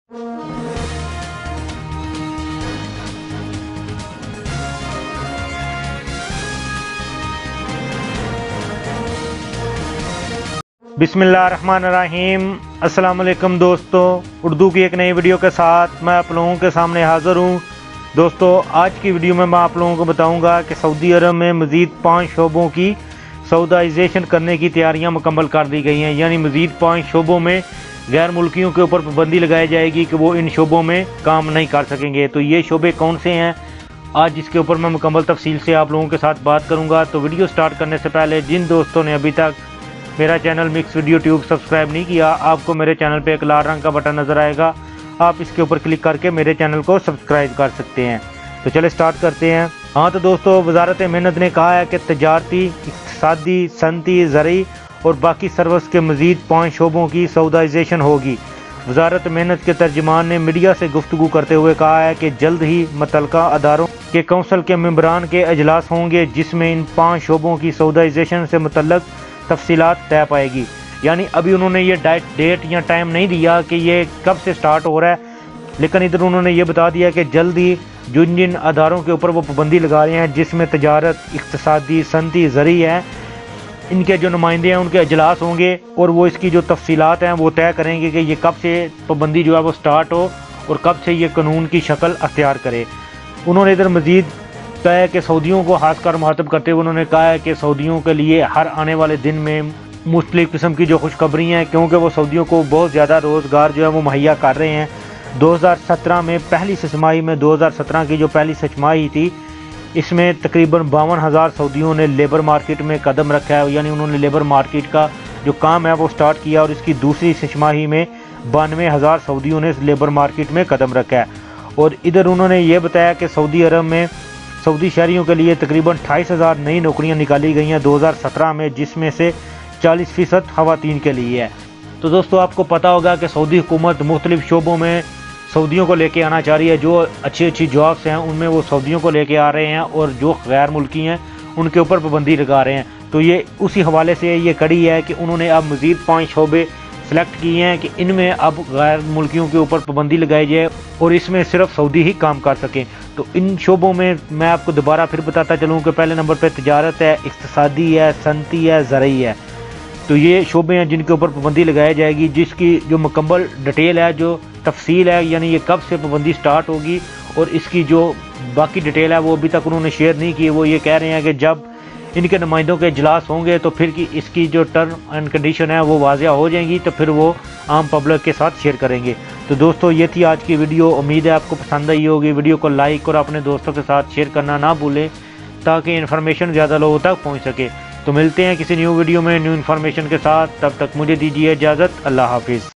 बिस्मिल्लाहिर्रहमानिर्रहीम। अस्सलाम वालेकुम दोस्तों, उर्दू की एक नई वीडियो के साथ मैं आप लोगों के सामने हाज़िर हूँ। दोस्तों, आज की वीडियो में मैं आप लोगों को बताऊंगा कि सऊदी अरब में मज़ीद 5 शोबों की सऊदाइजेशन करने की तैयारियां मुकम्मल कर दी गई हैं। यानी मज़ीद 5 शोबों में गैर मुल्कियों के ऊपर पाबंदी लगाई जाएगी कि वो इन शोबों में काम नहीं कर सकेंगे। तो ये शोबे कौन से हैं, आज इसके ऊपर मैं मुकम्मल तफसील से आप लोगों के साथ बात करूँगा। तो वीडियो स्टार्ट करने से पहले जिन दोस्तों ने अभी तक मेरा channel mix video tube subscribe नहीं किया, आपको मेरे चैनल पे एक लाल रंग का बटन नज़र आएगा, आप इसके ऊपर क्लिक करके मेरे चैनल को सब्सक्राइब कर सकते हैं। तो चले स्टार्ट करते हैं। हाँ तो दोस्तों, वजारत मेहनत ने कहा है कि तजारती, इक़्तिसादी, सनती, ज़रई और बाकी सर्विस के मज़ीद 5 शोबों की सऊदाइजेशन होगी। वजारत मेहनत के तर्जुमान ने मीडिया से गुफ्तगू करते हुए कहा है कि जल्द ही मुतल्लिका अदारों के कौंसल के मेंबरान के अजलास होंगे, जिसमें इन 5 शोबों की सऊदाइजेशन से मुतल्लिक तफसीलात तय पाएगी। यानी अभी उन्होंने ये डेट या टाइम नहीं दिया कि ये कब से स्टार्ट हो रहा है, लेकिन इधर उन्होंने ये बता दिया कि जल्द ही जिन जिन अदारों के ऊपर वो पाबंदी लगा रहे हैं, जिसमें तजारत, इक़्तिसादी, सनती, ज़रई है, इनके जो नुमाइंदे हैं उनके अजलास होंगे और वो इसकी जो तफसीलात हैं वो तय करेंगे कि ये कब से पाबंदी जो है वो स्टार्ट हो और कब से ये कानून की शक्ल अख्तियार करे। उन्होंने इधर मज़ीद कहा है कि सऊदियों को खासकर मुखातब करते हुए उन्होंने कहा है कि सऊदियों के लिए हर आने वाले दिन में मुख्तलिफ किस्म की जो खुशखबरी हैं, क्योंकि वो सऊदियों को बहुत ज़्यादा रोज़गार जो है वो मुहैया कर रहे हैं। 2017 में पहली छमाही में 2017 की जो पहली छमाही थी, इसमें तकरीबन 52,000 सऊदियों ने लेबर मार्केट में कदम रखा है। यानी उन्होंने लेबर मार्केट का जो काम है वो स्टार्ट किया और इसकी दूसरी छमाही में 92,000 सऊदियों ने लेबर मार्केट में कदम रखा है। और इधर उन्होंने ये बताया कि सऊदी अरब में सऊदी शहरियों के लिए तकरीबन 28,000 नई नौकरियां निकाली गई हैं 2017 में, जिसमें से 40% ख़वातीन के लिए है। तो दोस्तों, आपको पता होगा कि सऊदी हुकूमत मुख्तलिफ शोबों में सऊदियों को लेके आना चाह रही है। जो अच्छी अच्छी जॉब्स हैं उनमें वो सऊदियों को लेके आ रहे हैं और जो गैर मुल्की हैं उनके ऊपर पाबंदी लगा रहे हैं। तो ये उसी हवाले से ये कड़ी है कि उन्होंने अब मज़ीद 5 शोबे सेलेक्ट किए हैं कि इनमें अब गैर मुल्कियों के ऊपर पाबंदी लगाई जाए और इसमें सिर्फ सऊदी ही काम कर सकें। तो इन शोबों में मैं आपको दोबारा फिर बताता चलूँ कि पहले नंबर पर तजारत है, इक़्तिसादी है, सनती है, ज़रई है। तो ये शोबे हैं जिनके ऊपर पाबंदी लगाई जाएगी, जिसकी जो मुकम्मल डिटेल है, जो तफसील है, यानी ये कब से पाबंदी स्टार्ट होगी और इसकी जो बाकी डिटेल है वो अभी तक उन्होंने शेयर नहीं की। वो ये कह रहे हैं कि जब इनके नुमाइंदों के इजलास होंगे तो फिर की इसकी जो टर्म एंड कंडीशन है वो वाज़िया हो जाएंगी, तो फिर वो आम पब्लिक के साथ शेयर करेंगे। तो दोस्तों, ये थी आज की वीडियो। उम्मीद है आपको पसंद आई होगी। वीडियो को लाइक और अपने दोस्तों के साथ शेयर करना ना भूलें, ताकि इन्फॉर्मेशन ज़्यादा लोगों तक पहुँच सके। तो मिलते हैं किसी न्यू वीडियो में न्यू इन्फॉर्मेशन के साथ। तब तक मुझे दीजिए इजाज़त। अल्लाह हाफिज़।